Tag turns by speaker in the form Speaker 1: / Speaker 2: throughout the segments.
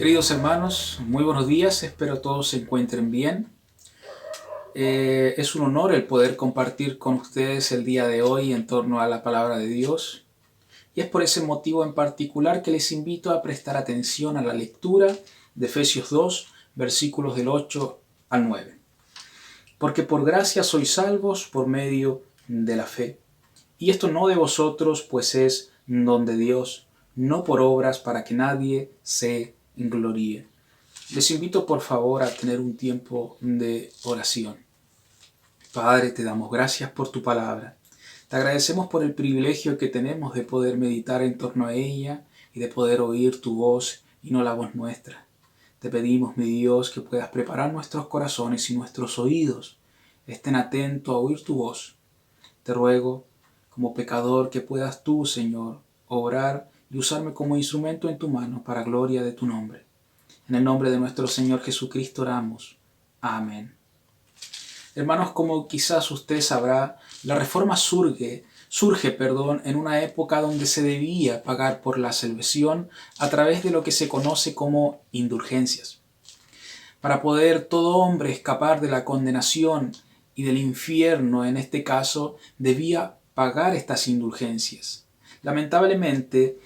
Speaker 1: Queridos hermanos, muy buenos días, espero todos se encuentren bien. Es un honor el poder compartir con ustedes el día de hoy en torno a la palabra de Dios. Y es por ese motivo en particular que les invito a prestar atención a la lectura de Efesios 2, versículos del 8 al 9. Porque por gracia sois salvos por medio de la fe. Y esto no de vosotros, pues es don de Dios, no por obras para que nadie se gloríe. Les invito por favor a tener un tiempo de oración. Padre, te damos gracias por tu palabra. Te agradecemos por el privilegio que tenemos de poder meditar en torno a ella y de poder oír tu voz y no la voz nuestra. Te pedimos, mi Dios, que puedas preparar nuestros corazones y nuestros oídos estén atentos a oír tu voz. Te ruego, como pecador, que puedas tú, Señor, obrar y usarme como instrumento en tu mano para gloria de tu nombre. En el nombre de nuestro Señor Jesucristo oramos. Amén. Hermanos, como quizás usted sabrá, la reforma surge en una época donde se debía pagar por la salvación a través de lo que se conoce como indulgencias. Para poder todo hombre escapar de la condenación y del infierno, en este caso, debía pagar estas indulgencias. Lamentablemente,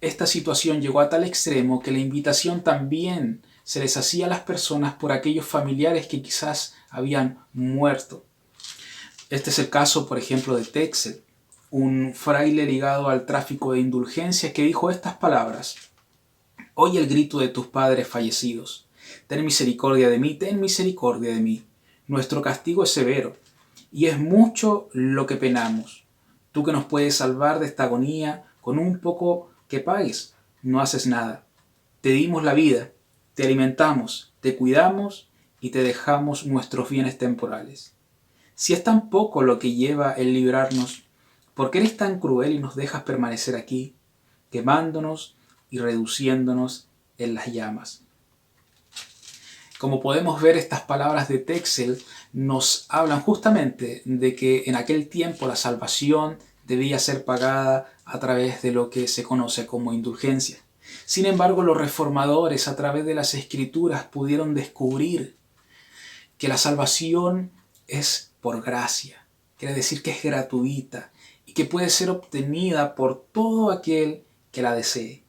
Speaker 1: esta situación llegó a tal extremo que la invitación también se les hacía a las personas por aquellos familiares que quizás habían muerto. Este es el caso, por ejemplo, de Texel, un fraile ligado al tráfico de indulgencias que dijo estas palabras: «Oye el grito de tus padres fallecidos. Ten misericordia de mí, ten misericordia de mí. Nuestro castigo es severo, y es mucho lo que penamos. Tú que nos puedes salvar de esta agonía con un poco que pagues, no haces nada. Te dimos la vida, te alimentamos, te cuidamos y te dejamos nuestros bienes temporales. Si es tan poco lo que lleva el librarnos, ¿por qué eres tan cruel y nos dejas permanecer aquí, quemándonos y reduciéndonos en las llamas?» Como podemos ver, estas palabras de Texel nos hablan justamente de que en aquel tiempo la salvación debía ser pagada a través de lo que se conoce como indulgencia. Sin embargo, los reformadores a través de las escrituras pudieron descubrir que la salvación es por gracia, quiere decir que es gratuita y que puede ser obtenida por todo aquel que la desee.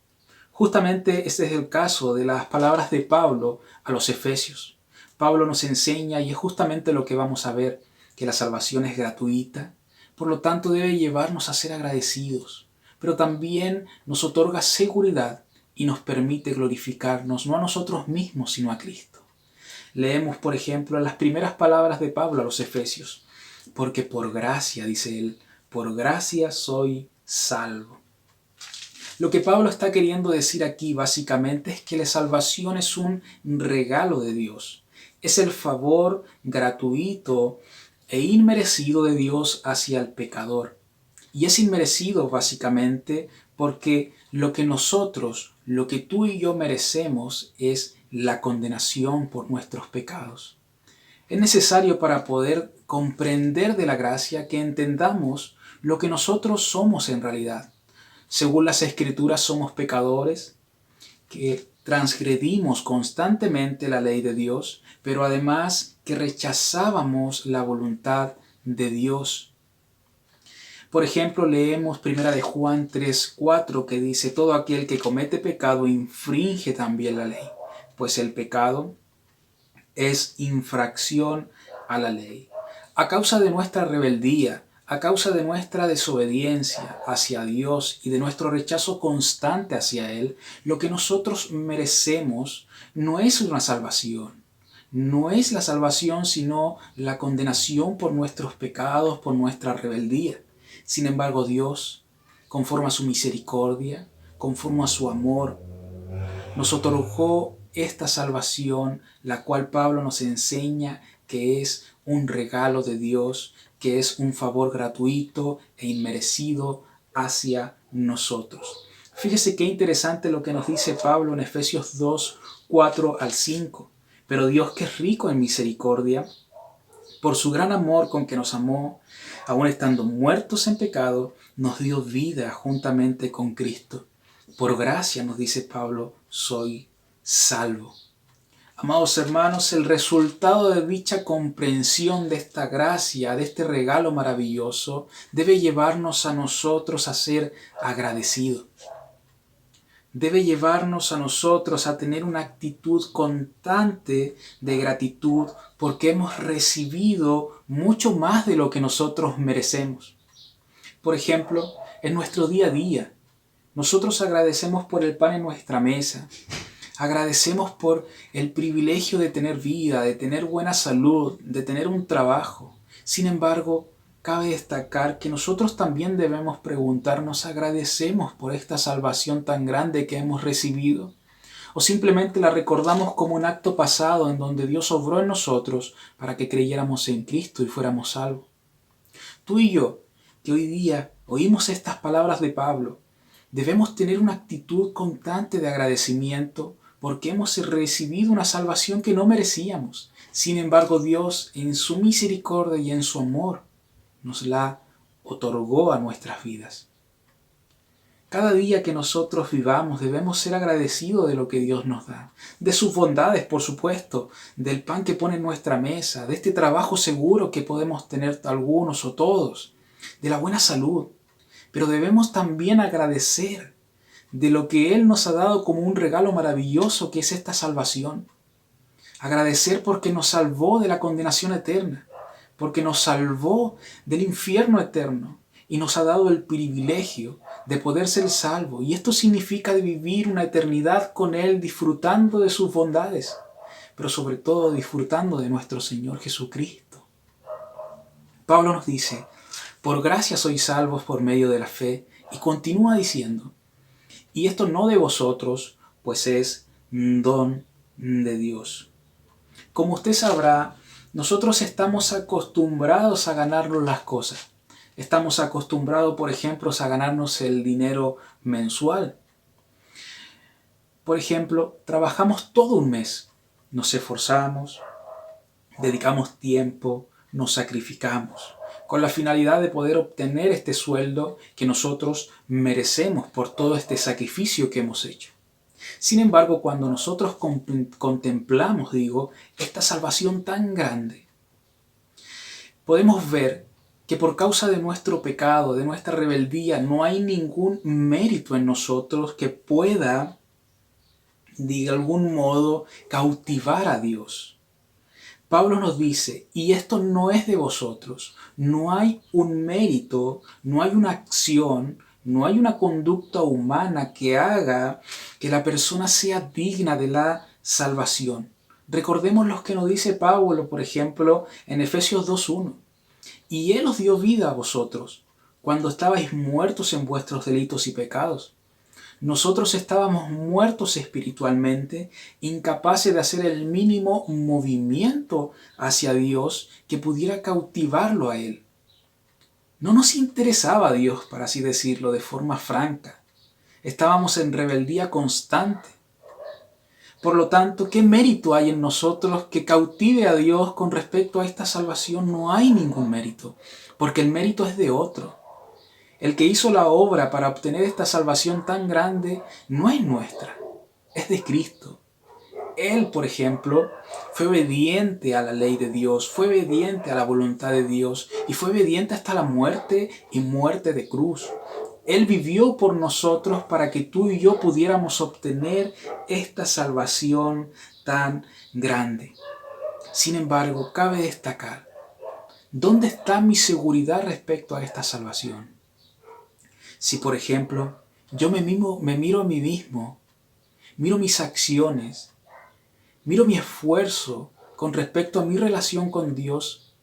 Speaker 1: Justamente este es el caso de las palabras de Pablo a los Efesios. Pablo nos enseña, y es justamente lo que vamos a ver, que la salvación es gratuita, por lo tanto debe llevarnos a ser agradecidos, pero también nos otorga seguridad y nos permite glorificarnos no a nosotros mismos, sino a Cristo. Leemos, por ejemplo, las primeras palabras de Pablo a los Efesios: «Porque por gracia», dice él, «por gracia soy salvo». Lo que Pablo está queriendo decir aquí básicamente es que la salvación es un regalo de Dios. Es el favor gratuito e inmerecido de Dios hacia el pecador. Y es inmerecido básicamente porque lo que tú y yo merecemos es la condenación por nuestros pecados. Es necesario, para poder comprender de la gracia, que entendamos lo que nosotros somos en realidad. Según las Escrituras, somos pecadores que transgredimos constantemente la ley de Dios, pero además que rechazábamos la voluntad de Dios. Por ejemplo, leemos 1 de Juan 3:4, que dice: «Todo aquel que comete pecado infringe también la ley, pues el pecado es infracción a la ley». A causa de nuestra rebeldía, a causa de nuestra desobediencia hacia Dios y de nuestro rechazo constante hacia Él, lo que nosotros merecemos no es una salvación. No es la salvación, sino la condenación por nuestros pecados, por nuestra rebeldía. Sin embargo, Dios, conforme a su misericordia, conforme a su amor, nos otorgó esta salvación, la cual Pablo nos enseña que es un regalo de Dios, que es un favor gratuito e inmerecido hacia nosotros. Fíjese qué interesante lo que nos dice Pablo en Efesios 2, 4 al 5. «Pero Dios, que es rico en misericordia, por su gran amor con que nos amó, aun estando muertos en pecado, nos dio vida juntamente con Cristo. Por gracia, nos dice Pablo, soy salvo. Amados hermanos, el resultado de dicha comprensión de esta gracia, de este regalo maravilloso, debe llevarnos a nosotros a ser agradecidos. Debe llevarnos a nosotros a tener una actitud constante de gratitud porque hemos recibido mucho más de lo que nosotros merecemos. Por ejemplo, en nuestro día a día, nosotros agradecemos por el pan en nuestra mesa. Agradecemos por el privilegio de tener vida, de tener buena salud, de tener un trabajo. Sin embargo, cabe destacar que nosotros también debemos preguntarnos, ¿agradecemos por esta salvación tan grande que hemos recibido? ¿O simplemente la recordamos como un acto pasado en donde Dios obró en nosotros para que creyéramos en Cristo y fuéramos salvos? Tú y yo, que hoy día oímos estas palabras de Pablo, debemos tener una actitud constante de agradecimiento porque hemos recibido una salvación que no merecíamos. Sin embargo, Dios, en su misericordia y en su amor, nos la otorgó a nuestras vidas. Cada día que nosotros vivamos debemos ser agradecidos de lo que Dios nos da, de sus bondades, por supuesto, del pan que pone en nuestra mesa, de este trabajo seguro que podemos tener algunos o todos, de la buena salud. Pero debemos también agradecer de lo que Él nos ha dado como un regalo maravilloso que es esta salvación. Agradecer porque nos salvó de la condenación eterna, porque nos salvó del infierno eterno y nos ha dado el privilegio de poder ser salvo. Y esto significa vivir una eternidad con Él disfrutando de sus bondades, pero sobre todo disfrutando de nuestro Señor Jesucristo. Pablo nos dice, por gracia sois salvos por medio de la fe, y continúa diciendo, y esto no de vosotros, pues es don de Dios. Como usted sabrá, nosotros estamos acostumbrados a ganarnos las cosas. Estamos acostumbrados, por ejemplo, a ganarnos el dinero mensual. Por ejemplo, trabajamos todo un mes. Nos esforzamos, dedicamos tiempo, nos sacrificamos, con la finalidad de poder obtener este sueldo que nosotros merecemos por todo este sacrificio que hemos hecho. Sin embargo, cuando nosotros contemplamos, esta salvación tan grande, podemos ver que por causa de nuestro pecado, de nuestra rebeldía, no hay ningún mérito en nosotros que pueda, de algún modo, cautivar a Dios. Pablo nos dice, y esto no es de vosotros, no hay un mérito, no hay una acción, no hay una conducta humana que haga que la persona sea digna de la salvación. Recordemos lo que nos dice Pablo, por ejemplo, en Efesios 2:1. Y Él os dio vida a vosotros, cuando estabais muertos en vuestros delitos y pecados. Nosotros estábamos muertos espiritualmente, incapaces de hacer el mínimo movimiento hacia Dios que pudiera cautivarlo a Él. No nos interesaba a Dios, para así decirlo, de forma franca. Estábamos en rebeldía constante. Por lo tanto, ¿qué mérito hay en nosotros que cautive a Dios con respecto a esta salvación? No hay ningún mérito, porque el mérito es de otro. El que hizo la obra para obtener esta salvación tan grande no es nuestra, es de Cristo. Él, por ejemplo, fue obediente a la ley de Dios, fue obediente a la voluntad de Dios y fue obediente hasta la muerte y muerte de cruz. Él vivió por nosotros para que tú y yo pudiéramos obtener esta salvación tan grande. Sin embargo, cabe destacar, ¿dónde está mi seguridad respecto a esta salvación? Si, por ejemplo, yo me miro a mí mismo, miro mis acciones, miro mi esfuerzo con respecto a mi relación con Dios,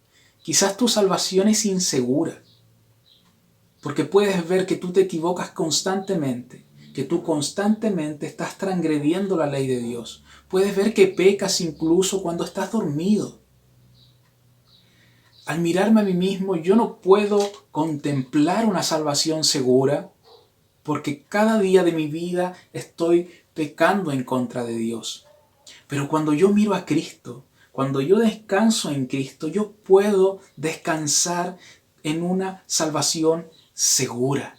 Speaker 1: quizás tu salvación es insegura, porque puedes ver que tú te equivocas constantemente, que tú constantemente estás transgrediendo la ley de Dios. Puedes ver que pecas incluso cuando estás dormido. Al mirarme a mí mismo, yo no puedo contemplar una salvación segura porque cada día de mi vida estoy pecando en contra de Dios. Pero cuando yo miro a Cristo, cuando yo descanso en Cristo, yo puedo descansar en una salvación segura.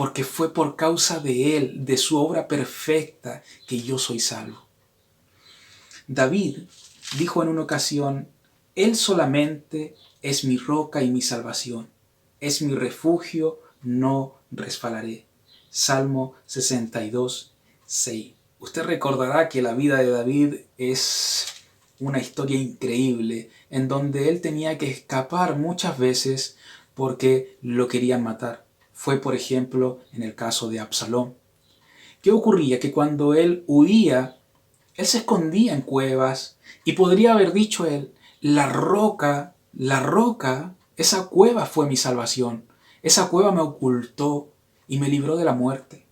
Speaker 1: porque fue por causa de Él, de su obra perfecta, que yo soy salvo. David dijo en una ocasión: Él solamente es mi roca y mi salvación, es mi refugio, no resbalaré. Salmo 62, 6. Usted recordará que la vida de David es una historia increíble, en donde él tenía que escapar muchas veces porque lo querían matar. Fue, por ejemplo, en el caso de Absalón. ¿Qué ocurría? Que cuando él huía, él se escondía en cuevas y podría haber dicho él: la roca, esa cueva fue mi salvación. Esa cueva me ocultó y me libró de la muerte.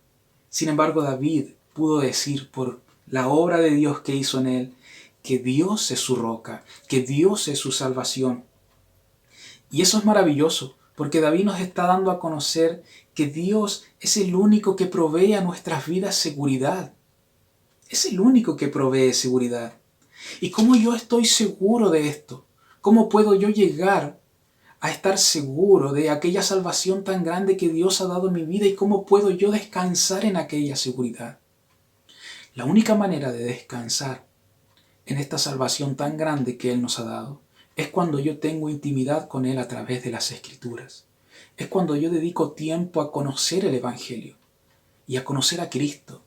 Speaker 1: Sin embargo, David pudo decir, por la obra de Dios que hizo en él, que Dios es su roca, que Dios es su salvación. Y eso es maravilloso, porque David nos está dando a conocer que Dios es el único que provee a nuestras vidas seguridad. Es el único que provee seguridad. ¿Y cómo yo estoy seguro de esto? ¿Cómo puedo yo llegar a estar seguro de aquella salvación tan grande que Dios ha dado en mi vida? ¿Y cómo puedo yo descansar en aquella seguridad? La única manera de descansar en esta salvación tan grande que Él nos ha dado es cuando yo tengo intimidad con Él a través de las Escrituras. Es cuando yo dedico tiempo a conocer el Evangelio y a conocer a Cristo.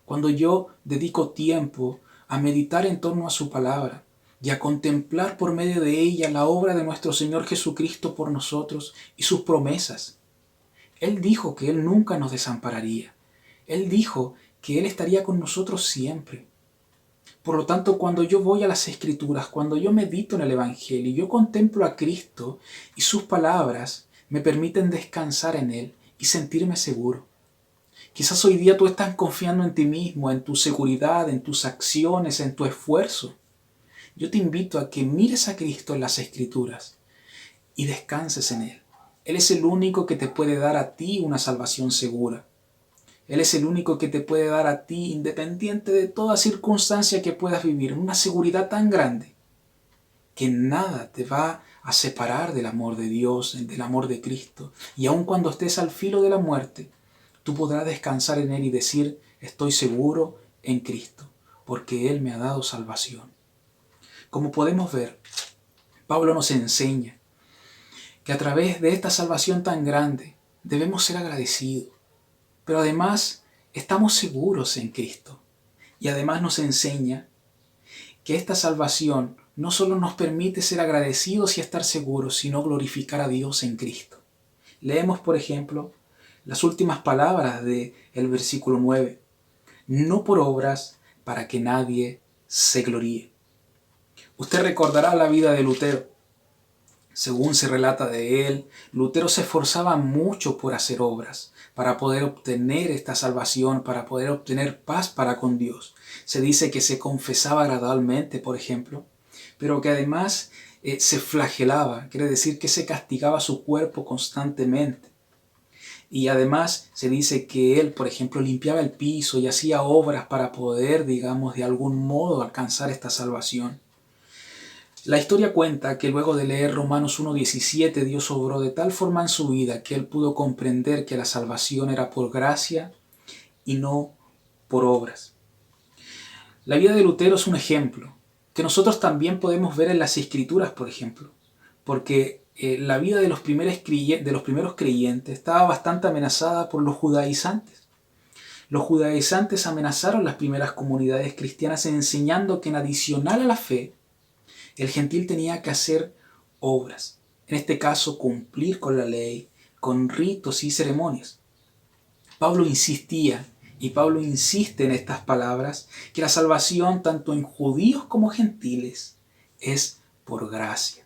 Speaker 1: Cuando yo dedico tiempo a meditar en torno a su palabra y a contemplar por medio de ella la obra de nuestro Señor Jesucristo por nosotros y sus promesas. Él dijo que Él nunca nos desampararía. Él dijo que Él estaría con nosotros siempre. Por lo tanto, cuando yo voy a las Escrituras, cuando yo medito en el Evangelio, yo contemplo a Cristo y sus palabras me permiten descansar en Él y sentirme seguro. Quizás hoy día tú estás confiando en ti mismo, en tu seguridad, en tus acciones, en tu esfuerzo. Yo te invito a que mires a Cristo en las Escrituras y descanses en Él. Él es el único que te puede dar a ti una salvación segura. Él es el único que te puede dar a ti, independiente de toda circunstancia que puedas vivir, una seguridad tan grande que nada te va a separar del amor de Dios, del amor de Cristo. Y aun cuando estés al filo de la muerte, tú podrás descansar en Él y decir: estoy seguro en Cristo, porque Él me ha dado salvación. Como podemos ver, Pablo nos enseña que a través de esta salvación tan grande debemos ser agradecidos. Pero además estamos seguros en Cristo. Y además nos enseña que esta salvación no solo nos permite ser agradecidos y estar seguros, sino glorificar a Dios en Cristo. Leemos, por ejemplo, las últimas palabras del versículo 9. No por obras para que nadie se gloríe. Usted recordará la vida de Lutero. Según se relata de él, Lutero se esforzaba mucho por hacer obras, para poder obtener esta salvación, para poder obtener paz para con Dios. Se dice que se confesaba gradualmente, por ejemplo, pero que además se flagelaba, quiere decir que se castigaba su cuerpo constantemente. Y además se dice que él, por ejemplo, limpiaba el piso y hacía obras para poder, digamos, de algún modo alcanzar esta salvación. La historia cuenta que luego de leer Romanos 1:17, Dios obró de tal forma en su vida que él pudo comprender que la salvación era por gracia y no por obras. La vida de Lutero es un ejemplo que nosotros también podemos ver en las Escrituras, por ejemplo, porque la vida de los primeros creyentes estaba bastante amenazada por los judaizantes. Los judaizantes amenazaron las primeras comunidades cristianas enseñando que en adicional a la fe, el gentil tenía que hacer obras, en este caso cumplir con la ley, con ritos y ceremonias. Pablo insistía, y Pablo insiste en estas palabras, que la salvación tanto en judíos como gentiles es por gracia.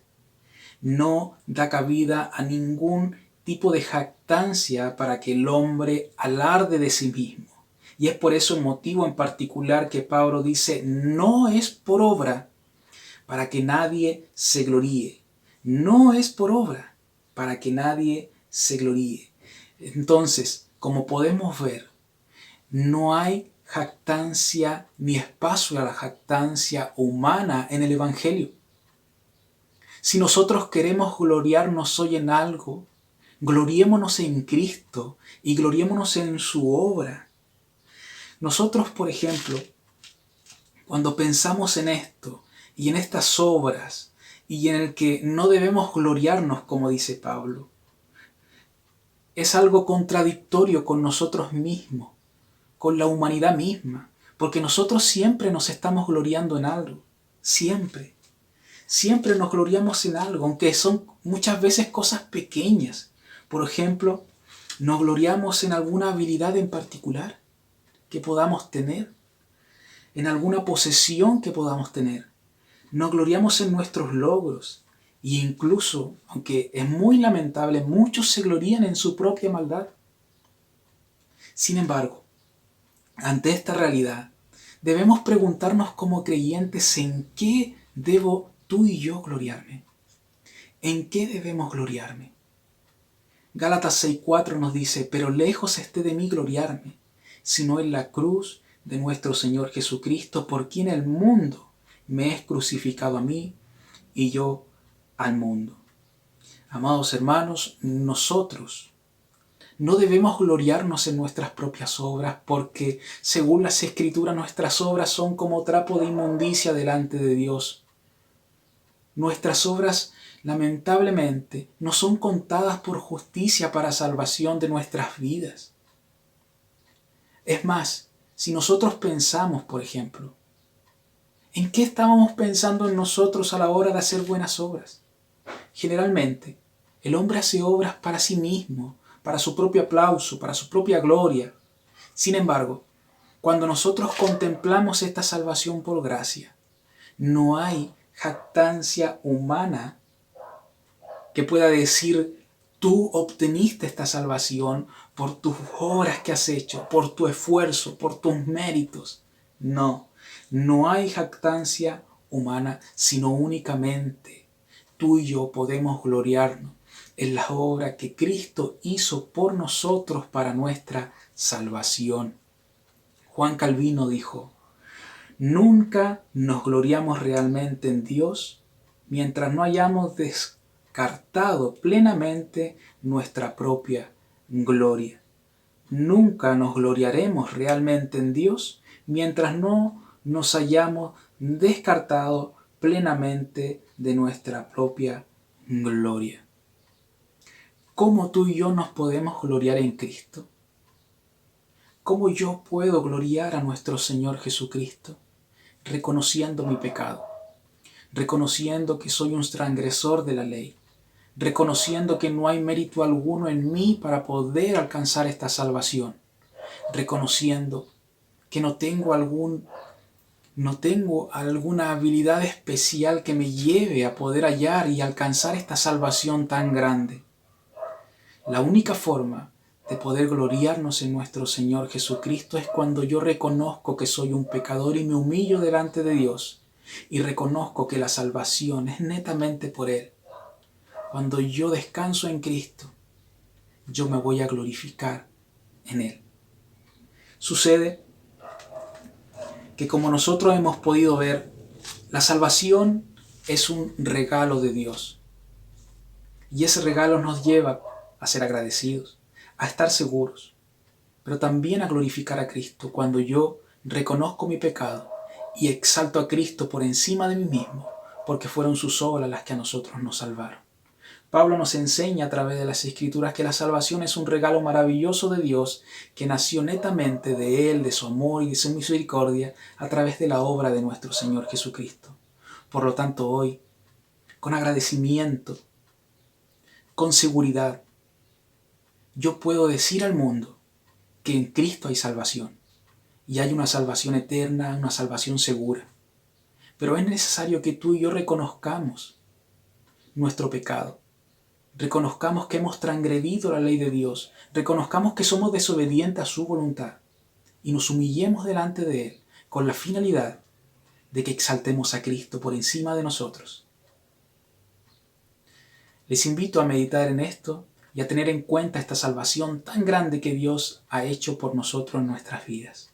Speaker 1: No da cabida a ningún tipo de jactancia para que el hombre alarde de sí mismo. Y es por eso el motivo en particular que Pablo dice: no es por obra, para que nadie se gloríe. No es por obra, para que nadie se gloríe. Entonces, como podemos ver, no hay jactancia ni espacio a la jactancia humana en el Evangelio. Si nosotros queremos gloriarnos hoy en algo, Gloriémonos en Cristo y gloriémonos en su obra. Nosotros, por ejemplo, cuando pensamos en esto y en estas obras y en el que no debemos gloriarnos, como dice Pablo, es algo contradictorio con nosotros mismos, con la humanidad misma, porque nosotros siempre nos estamos gloriando en algo, siempre. Siempre nos gloriamos en algo, aunque son muchas veces cosas pequeñas. Por ejemplo, nos gloriamos en alguna habilidad en particular que podamos tener, en alguna posesión que podamos tener. Nos gloriamos en nuestros logros. E incluso, aunque es muy lamentable, muchos se glorían en su propia maldad. Sin embargo, ante esta realidad, debemos preguntarnos como creyentes en qué debo tú y yo gloriarme. ¿En qué debemos gloriarme? Gálatas 6:4 nos dice, pero lejos esté de mí gloriarme, sino en la cruz de nuestro Señor Jesucristo, por quien el mundo me es crucificado a mí y yo al mundo. Amados hermanos, nosotros no debemos gloriarnos en nuestras propias obras porque, según las Escrituras, nuestras obras son como trapo de inmundicia delante de Dios. Nuestras obras, lamentablemente, no son contadas por justicia para salvación de nuestras vidas. Es más, si nosotros pensamos, por ejemplo, ¿en qué estábamos pensando en nosotros a la hora de hacer buenas obras? Generalmente, el hombre hace obras para sí mismo, para su propio aplauso, para su propia gloria. Sin embargo, cuando nosotros contemplamos esta salvación por gracia, no hay jactancia humana que pueda decir, tú obteniste esta salvación por tus obras que has hecho, por tu esfuerzo, por tus méritos. No, no hay jactancia humana, sino únicamente tú y yo podemos gloriarnos en la obra que Cristo hizo por nosotros para nuestra salvación. Juan Calvino dijo, nunca nos gloriamos realmente en Dios mientras no hayamos descartado plenamente nuestra propia gloria. Nunca nos gloriaremos realmente en Dios mientras no nos hayamos descartado plenamente de nuestra propia gloria. ¿Cómo tú y yo nos podemos gloriar en Cristo? ¿Cómo yo puedo gloriar a nuestro Señor Jesucristo? Reconociendo mi pecado, reconociendo que soy un transgresor de la ley, reconociendo que no hay mérito alguno en mí para poder alcanzar esta salvación, reconociendo que no tengo alguna habilidad especial que me lleve a poder hallar y alcanzar esta salvación tan grande. La única forma de poder gloriarnos en nuestro Señor Jesucristo es cuando yo reconozco que soy un pecador y me humillo delante de Dios y reconozco que la salvación es netamente por Él. Cuando yo descanso en Cristo, yo me voy a glorificar en Él. Sucede que, como nosotros hemos podido ver, la salvación es un regalo de Dios. Y ese regalo nos lleva a ser agradecidos, a estar seguros, pero también a glorificar a Cristo cuando yo reconozco mi pecado y exalto a Cristo por encima de mí mismo, porque fueron sus obras las que a nosotros nos salvaron. Pablo nos enseña a través de las Escrituras que la salvación es un regalo maravilloso de Dios que nació netamente de Él, de su amor y de su misericordia a través de la obra de nuestro Señor Jesucristo. Por lo tanto, hoy, con agradecimiento, con seguridad, yo puedo decir al mundo que en Cristo hay salvación y hay una salvación eterna, una salvación segura. Pero es necesario que tú y yo reconozcamos nuestro pecado. Reconozcamos que hemos transgredido la ley de Dios, reconozcamos que somos desobedientes a su voluntad y nos humillemos delante de Él con la finalidad de que exaltemos a Cristo por encima de nosotros. Les invito a meditar en esto y a tener en cuenta esta salvación tan grande que Dios ha hecho por nosotros en nuestras vidas.